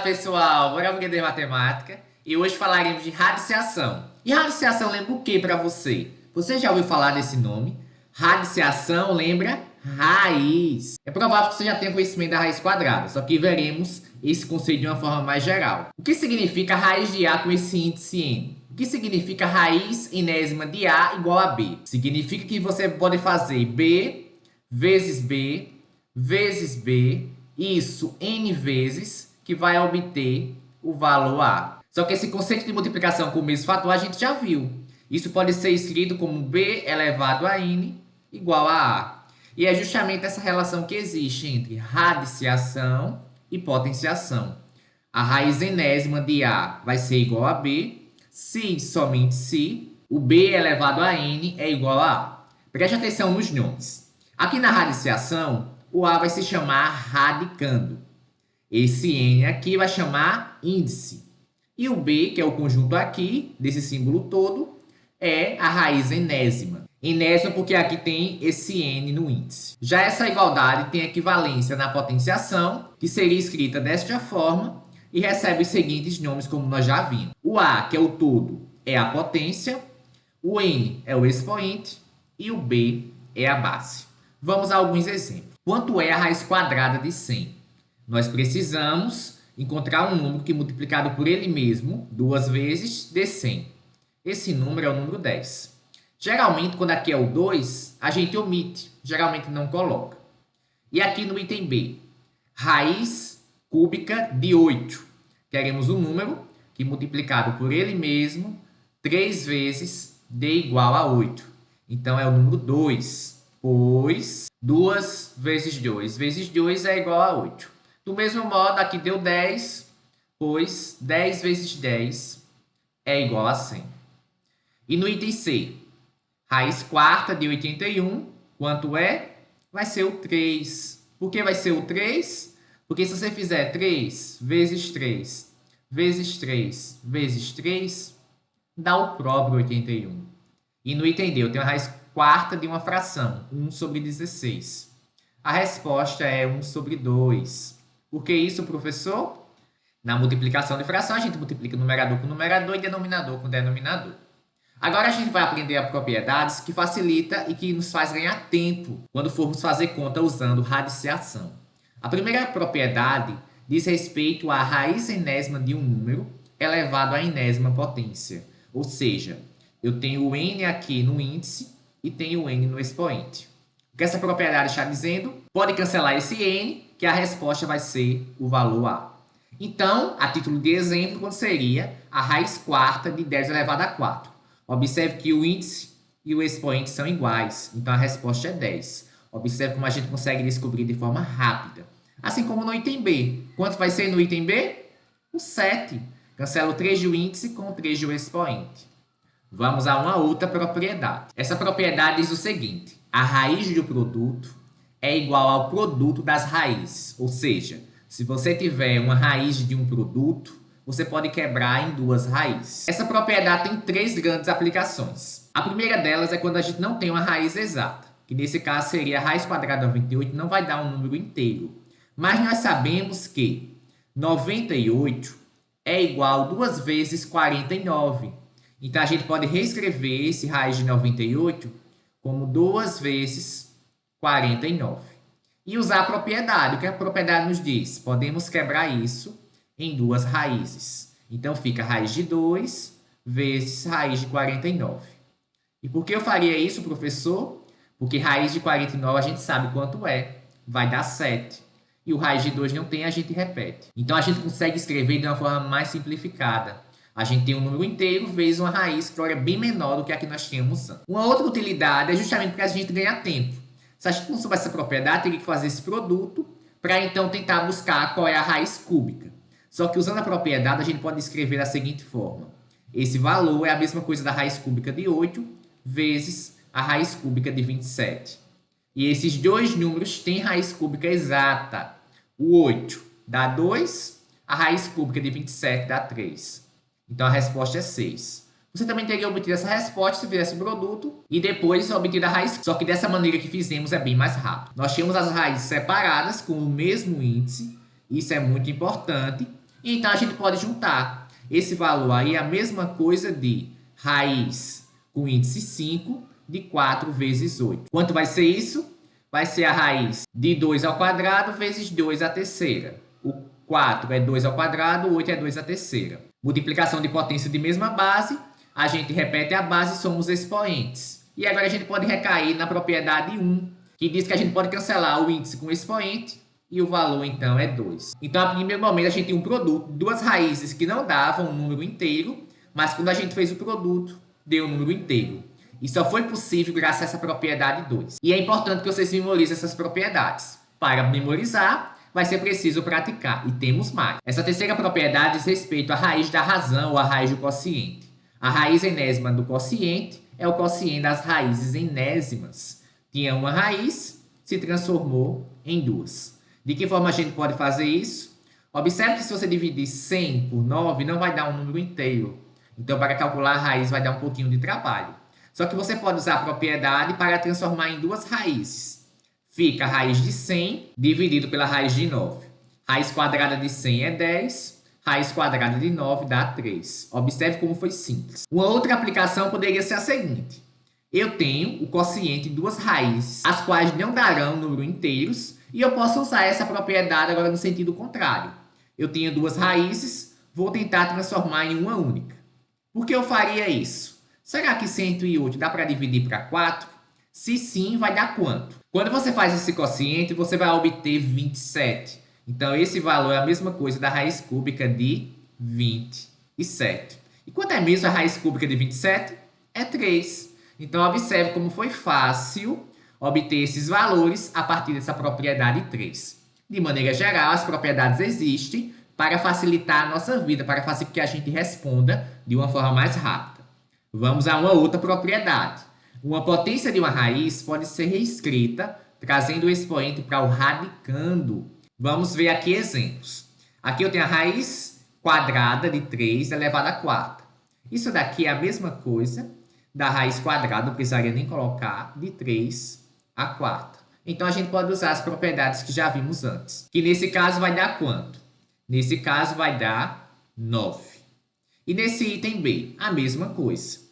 pessoal, bora aprender matemática e hoje falaremos de radiciação. E radiciação lembra o que para você? Você já ouviu falar desse nome? Radiciação lembra raiz. É provável que você já tenha conhecimento da raiz quadrada, só que veremos esse conceito de uma forma mais geral. O que significa raiz de A com esse índice n? O que significa raiz enésima de A igual a B? Significa que você pode fazer B vezes B vezes B, isso n vezes, que vai obter o valor A. Só que esse conceito de multiplicação com o mesmo fator a gente já viu. Isso pode ser escrito como B elevado a n igual a A. E é justamente essa relação que existe entre radiciação e potenciação. A raiz enésima de A vai ser igual a B, se somente se o B elevado a n é igual a A. Preste atenção nos nomes. Aqui na radiciação, o A vai se chamar radicando. Esse n aqui vai chamar índice. E o B, que é o conjunto aqui, desse símbolo todo, é a raiz enésima. Enésima porque aqui tem esse n no índice. Já essa igualdade tem equivalência na potenciação, que seria escrita desta forma, e recebe os seguintes nomes como nós já vimos. O A, que é o todo, é a potência, o n é o expoente e o B é a base. Vamos a alguns exemplos. Quanto é a raiz quadrada de 100? Nós precisamos encontrar um número que, multiplicado por ele mesmo, 2 vezes, dê 100. Esse número é o número 10. Geralmente, quando aqui é o 2, a gente omite, geralmente não coloca. E aqui no item B, raiz cúbica de 8. Queremos um número que, multiplicado por ele mesmo, 3 vezes, dê igual a 8. Então, é o número 2, pois 2 vezes 2 vezes 2 é igual a 8. Do mesmo modo, aqui deu 10, pois 10 vezes 10 é igual a 100. E no item C, raiz quarta de 81, quanto é? Vai ser o 3. Por que vai ser o 3? Porque se você fizer 3 vezes 3 vezes 3 vezes 3, dá o próprio 81. E no item D, eu tenho a raiz quarta de uma fração, 1 sobre 16. A resposta é 1 sobre 2. Por que isso, professor? Na multiplicação de fração, a gente multiplica numerador com numerador e denominador com denominador. Agora a gente vai aprender propriedades que facilita e que nos faz ganhar tempo quando formos fazer conta usando radiciação. A primeira propriedade diz respeito à raiz enésima de um número elevado à enésima potência. Ou seja, eu tenho o n aqui no índice e tenho o n no expoente. O que essa propriedade está dizendo? Pode cancelar esse n, que a resposta vai ser o valor A. Então, a título de exemplo, quando seria a raiz quarta de 10 elevado a 4. Observe que o índice e o expoente são iguais, então a resposta é 10. Observe como a gente consegue descobrir de forma rápida. Assim como no item B. Quanto vai ser no item B? O 7. Cancela o 3 do índice com o 3 do expoente. Vamos a uma outra propriedade. Essa propriedade diz o seguinte: a raiz do produto é igual ao produto das raízes. Ou seja, se você tiver uma raiz de um produto, você pode quebrar em duas raízes. Essa propriedade tem 3 grandes aplicações. A primeira delas é quando a gente não tem uma raiz exata, que nesse caso seria a raiz quadrada de 98, não vai dar um número inteiro. Mas nós sabemos que 98 é igual a 2 vezes 49. Então, a gente pode reescrever esse raiz de 98 como 2 vezes 49. E usar a propriedade. O que a propriedade nos diz? Podemos quebrar isso em duas raízes. Então, fica raiz de 2 vezes raiz de 49. E por que eu faria isso, professor? Porque raiz de 49 a gente sabe quanto é. Vai dar 7. E o raiz de 2 não tem, a gente repete. Então, a gente consegue escrever de uma forma mais simplificada. A gente tem um número inteiro vezes uma raiz que é bem menor do que a que nós tínhamos antes. Uma outra utilidade é justamente para a gente ganhar tempo. Se a gente não souber essa propriedade, teria que fazer esse produto para então tentar buscar qual é a raiz cúbica. Só que usando a propriedade, a gente pode escrever da seguinte forma. Esse valor é a mesma coisa da raiz cúbica de 8 vezes a raiz cúbica de 27. E esses dois números têm raiz cúbica exata. O 8 dá 2, a raiz cúbica de 27 dá 3. Então, a resposta é 6. Você também teria obtido essa resposta se fizesse o produto e depois obtido a raiz. Só que dessa maneira que fizemos é bem mais rápido. Nós tínhamos as raízes separadas com o mesmo índice. Isso é muito importante. Então a gente pode juntar. Esse valor aí é a mesma coisa de raiz com índice 5 de 4 vezes 8. Quanto vai ser isso? Vai ser a raiz de 2 ao quadrado vezes 2 à terceira. O 4 é 2 ao quadrado, o 8 é 2 à terceira. Multiplicação de potência de mesma base, a gente repete a base e soma os expoentes. E agora a gente pode recair na propriedade 1, que diz que a gente pode cancelar o índice com o expoente e o valor então é 2. Então, a primeiro momento, a gente tem um produto, duas raízes que não davam um número inteiro, mas quando a gente fez o produto, deu um número inteiro. E só foi possível graças a essa propriedade 2. E é importante que vocês memorizem essas propriedades. Para memorizar, vai ser preciso praticar. E temos mais. Essa terceira propriedade diz respeito à raiz da razão ou à raiz do quociente. A raiz enésima do quociente é o quociente das raízes enésimas. Tinha uma raiz, se transformou em duas. De que forma a gente pode fazer isso? Observe que se você dividir 100 por 9, não vai dar um número inteiro. Então, para calcular a raiz, vai dar um pouquinho de trabalho. Só que você pode usar a propriedade para transformar em duas raízes. Fica a raiz de 100 dividido pela raiz de 9. Raiz quadrada de 100 é 10. Raiz quadrada de 9 dá 3. Observe como foi simples. Uma outra aplicação poderia ser a seguinte. Eu tenho o quociente de duas raízes, as quais não darão número inteiros, e eu posso usar essa propriedade agora no sentido contrário. Eu tenho duas raízes, vou tentar transformar em uma única. Por que eu faria isso? Será que 108 dá para dividir para 4? Se sim, vai dar quanto? Quando você faz esse quociente, você vai obter 27. Então, esse valor é a mesma coisa da raiz cúbica de 27. E quanto é mesmo a raiz cúbica de 27? É 3. Então, observe como foi fácil obter esses valores a partir dessa propriedade 3. De maneira geral, as propriedades existem para facilitar a nossa vida, para fazer com que a gente responda de uma forma mais rápida. Vamos a uma outra propriedade. Uma potência de uma raiz pode ser reescrita trazendo o expoente para o radicando. Vamos ver aqui exemplos. Aqui eu tenho a raiz quadrada de 3 elevada a 4. Isso daqui é a mesma coisa da raiz quadrada, não precisaria nem colocar, de 3 a 4. Então, a gente pode usar as propriedades que já vimos antes. Que nesse caso vai dar quanto? Nesse caso vai dar 9. E nesse item B, a mesma coisa.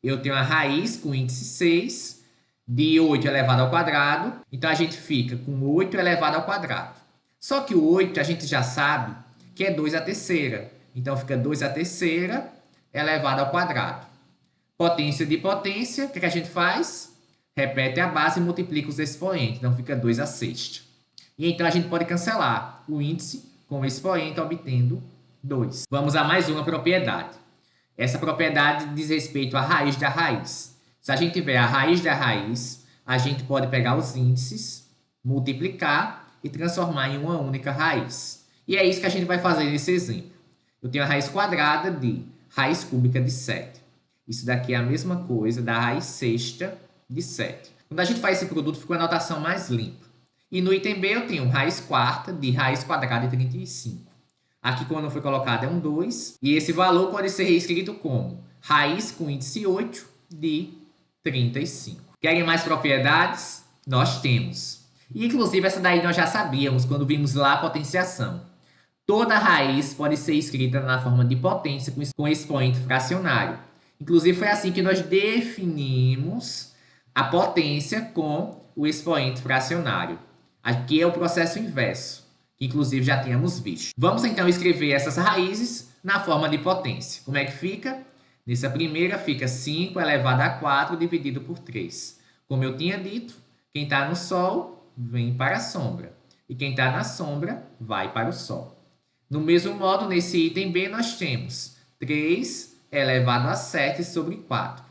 Eu tenho a raiz com índice 6 de 8 elevado ao quadrado. Então, a gente fica com 8 elevado ao quadrado. Só que o 8 a gente já sabe que é 2 à terceira. Então, fica 2 à terceira elevado ao quadrado. Potência de potência, o que a gente faz? Repete a base e multiplica os expoentes. Então, fica 2 à sexta. E então, a gente pode cancelar o índice com o expoente, obtendo 2. Vamos a mais uma propriedade. Essa propriedade diz respeito à raiz da raiz. Se a gente tiver a raiz da raiz, a gente pode pegar os índices, multiplicar e transformar em uma única raiz. E é isso que a gente vai fazer nesse exemplo. Eu tenho a raiz quadrada de raiz cúbica de 7. Isso daqui é a mesma coisa da raiz sexta de 7. Quando a gente faz esse produto, fica uma notação mais limpa. E no item B eu tenho raiz quarta de raiz quadrada de 35. Aqui, quando foi colocado, é um 2. E esse valor pode ser reescrito como raiz com índice 8 de 35. Querem mais propriedades? Nós temos. E, inclusive, essa daí nós já sabíamos quando vimos lá a potenciação. Toda raiz pode ser escrita na forma de potência com expoente fracionário. Inclusive, foi assim que nós definimos a potência com o expoente fracionário. Aqui é o processo inverso, que inclusive já tínhamos visto. Vamos então escrever essas raízes na forma de potência. Como é que fica? Nessa primeira fica 5 elevado a 4 dividido por 3. Como eu tinha dito, quem está no Sol vem para a sombra. E quem está na sombra vai para o Sol. No mesmo modo, nesse item B, nós temos 3 elevado a 7 sobre 4.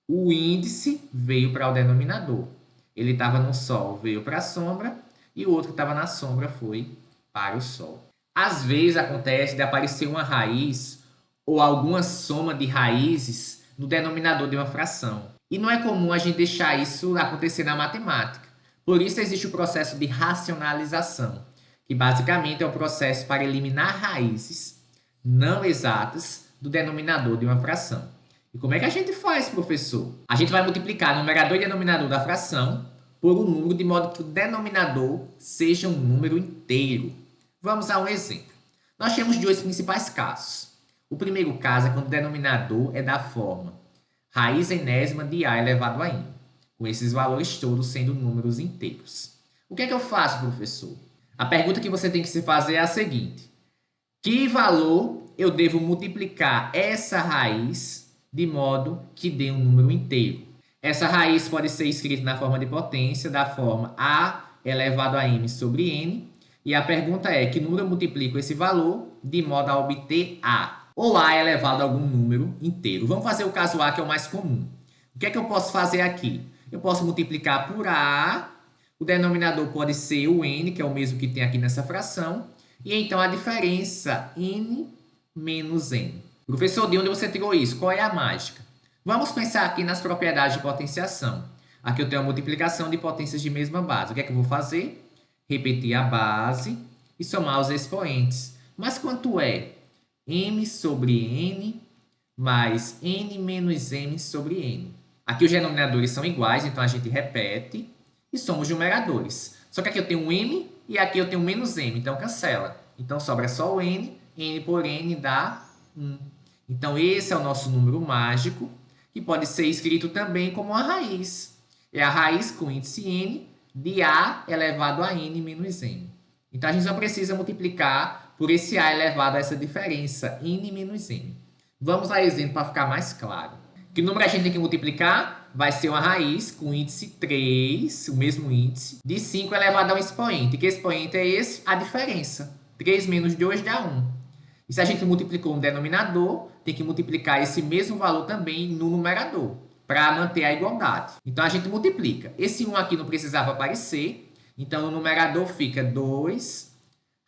O índice veio para o denominador. Ele estava no Sol, veio para a sombra, e o outro que estava na sombra foi para o Sol. Às vezes acontece de aparecer uma raiz ou alguma soma de raízes no denominador de uma fração. E não é comum a gente deixar isso acontecer na matemática. Por isso existe o processo de racionalização, que basicamente é o processo para eliminar raízes não exatas do denominador de uma fração. E como é que a gente faz, professor? A gente vai multiplicar numerador e denominador da fração por um número de modo que o denominador seja um número inteiro. Vamos a um exemplo. Nós temos dois principais casos. O primeiro caso é quando o denominador é da forma raiz enésima de A elevado a n, com esses valores todos sendo números inteiros. O que é que eu faço, professor? A pergunta que você tem que se fazer é a seguinte: que valor eu devo multiplicar essa raiz de modo que dê um número inteiro? Essa raiz pode ser escrita na forma de potência, da forma A elevado a m sobre n, e a pergunta é: que número eu multiplico esse valor de modo a obter A? Ou A elevado a algum número inteiro. Vamos fazer o caso A, que é o mais comum. O que é que eu posso fazer aqui? Eu posso multiplicar por A, o denominador pode ser o n, que é o mesmo que tem aqui nessa fração, e então a diferença n menos n. Professor, de onde você tirou isso? Qual é a mágica? Vamos pensar aqui nas propriedades de potenciação. Aqui eu tenho a multiplicação de potências de mesma base. O que é que eu vou fazer? Repetir a base e somar os expoentes. Mas quanto é? M sobre n mais n menos m sobre n. Aqui os denominadores são iguais, então a gente repete e somos numeradores. Só que aqui eu tenho um m e aqui eu tenho um menos m, então cancela. Então sobra só o n por n dá 1. Então esse é o nosso número mágico, que pode ser escrito também como uma raiz. É a raiz com índice n de A elevado a n menos m. Então a gente só precisa multiplicar por esse A elevado a essa diferença, n menos m. Vamos a exemplo para ficar mais claro. Que número a gente tem que multiplicar? Vai ser uma raiz com índice 3, o mesmo índice, de 5 elevado a um expoente. Que expoente é esse? A diferença. 3 menos 2 dá 1. E se a gente multiplicou um denominador, tem que multiplicar esse mesmo valor também no numerador, para manter a igualdade. Então, a gente multiplica. Esse 1 aqui não precisava aparecer, então o numerador fica 2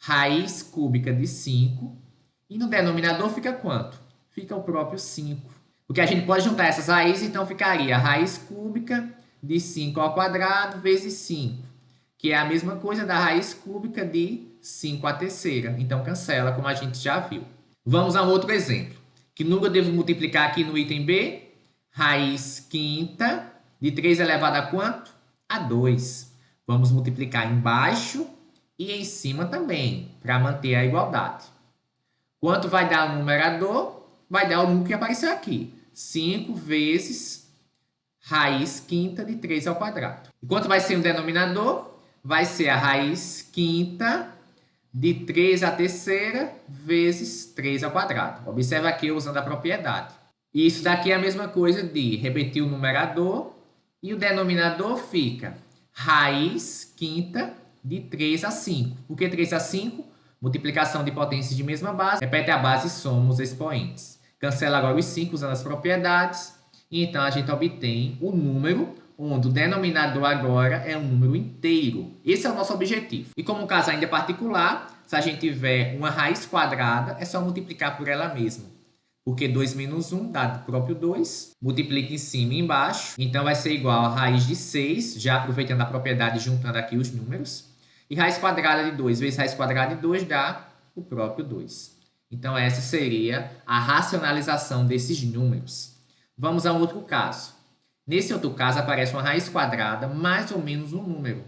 raiz cúbica de 5, e no denominador fica quanto? Fica o próprio 5. Porque a gente pode juntar essas raízes, então ficaria a raiz cúbica de 5 ao quadrado vezes 5, que é a mesma coisa da raiz cúbica de 5 à terceira. Então, cancela, como a gente já viu. Vamos a um outro exemplo. Que número eu devo multiplicar aqui no item B? Raiz quinta de 3 elevado a quanto? A 2. Vamos multiplicar embaixo e em cima também, para manter a igualdade. Quanto vai dar o numerador? Vai dar o número que apareceu aqui. 5 vezes raiz quinta de 3 ao quadrado. E quanto vai ser o denominador? Vai ser a raiz quinta de 3 à terceira vezes 3 ao quadrado. Observa aqui usando a propriedade. E isso daqui é a mesma coisa de repetir o numerador e o denominador fica raiz quinta de 3 a 5. Por que 3 a 5? Multiplicação de potências de mesma base. Repete a base e soma os expoentes. Cancela agora os 5 usando as propriedades. E então a gente obtém o número onde o denominador agora é um número inteiro. Esse é o nosso objetivo. E como o caso ainda é particular, se a gente tiver uma raiz quadrada, é só multiplicar por ela mesma. Porque 2 menos 1 dá o próprio 2. Multiplica em cima e embaixo. Então vai ser igual a raiz de 6, já aproveitando a propriedade juntando aqui os números. E raiz quadrada de 2 vezes raiz quadrada de 2 dá o próprio 2. Então essa seria a racionalização desses números. Vamos a um outro caso. Nesse outro caso, aparece uma raiz quadrada mais ou menos um número.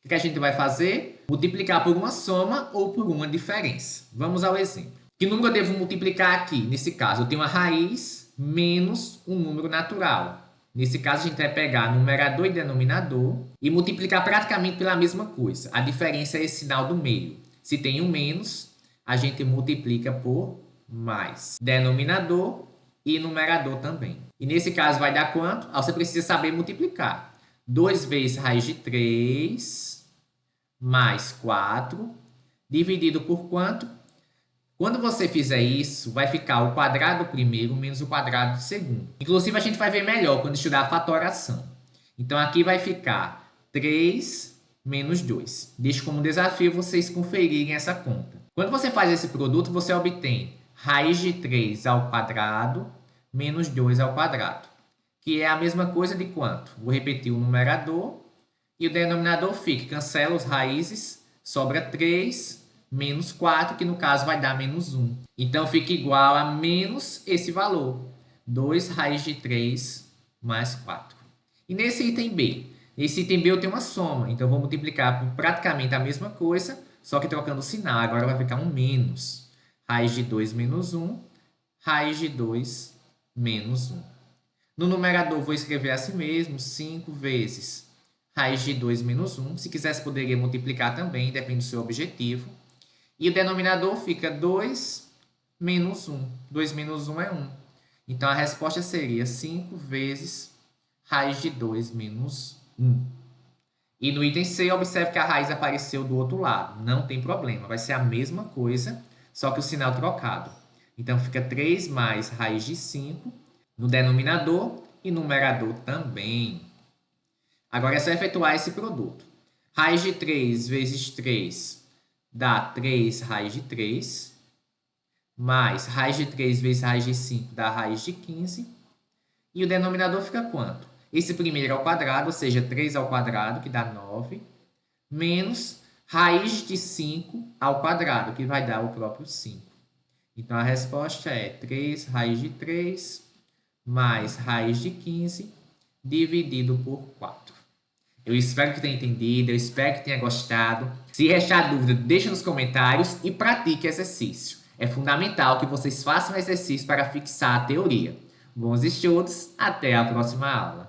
O que a gente vai fazer? Multiplicar por uma soma ou por uma diferença. Vamos ao exemplo. Que número eu devo multiplicar aqui? Nesse caso, eu tenho uma raiz menos um número natural. Nesse caso, a gente vai pegar numerador e denominador e multiplicar praticamente pela mesma coisa. A diferença é esse sinal do meio. Se tem um menos, a gente multiplica por mais. Denominador e numerador também. E nesse caso vai dar quanto? Você precisa saber multiplicar. 2 vezes raiz de 3 mais 4 dividido por quanto? Quando você fizer isso, vai ficar o quadrado do primeiro menos o quadrado do segundo. Inclusive, a gente vai ver melhor quando estudar a fatoração. Então, aqui vai ficar 3 menos 2. Deixo como desafio vocês conferirem essa conta. Quando você faz esse produto, você obtém raiz de 3 ao quadrado menos 2 ao quadrado, que é a mesma coisa de quanto? Vou repetir o numerador e o denominador fica. Cancela os raízes, sobra 3 menos 4, que no caso vai dar menos 1. Então, fica igual a menos esse valor, 2 raiz de 3 mais 4. E nesse item B? Nesse item B eu tenho uma soma, então eu vou multiplicar por praticamente a mesma coisa, só que trocando o sinal, agora vai ficar um menos. raiz de 2 menos 1, raiz de 2 menos 1. No numerador, vou escrever assim mesmo, 5 vezes raiz de 2 menos 1. Se quisesse, poderia multiplicar também, depende do seu objetivo. E o denominador fica 2 menos 1. 2 menos 1 é 1. Então, a resposta seria 5 vezes raiz de 2 menos 1. E no item C, observe que a raiz apareceu do outro lado. Não tem problema, vai ser a mesma coisa, só que o sinal trocado. Então, fica 3 mais raiz de 5 no denominador e no numerador também. Agora é só efetuar esse produto. Raiz de 3 vezes 3 dá 3 raiz de 3, mais raiz de 3 vezes raiz de 5 dá raiz de 15. E o denominador fica quanto? Esse primeiro ao quadrado, ou seja, 3 ao quadrado, que dá 9, menos raiz de 5 ao quadrado, que vai dar o próprio 5. Então, a resposta é 3 raiz de 3 mais raiz de 15 dividido por 4. Eu espero que tenha entendido, eu espero que tenha gostado. Se restar dúvida, deixa nos comentários e pratique exercício. É fundamental que vocês façam exercício para fixar a teoria. Bons estudos, até a próxima aula.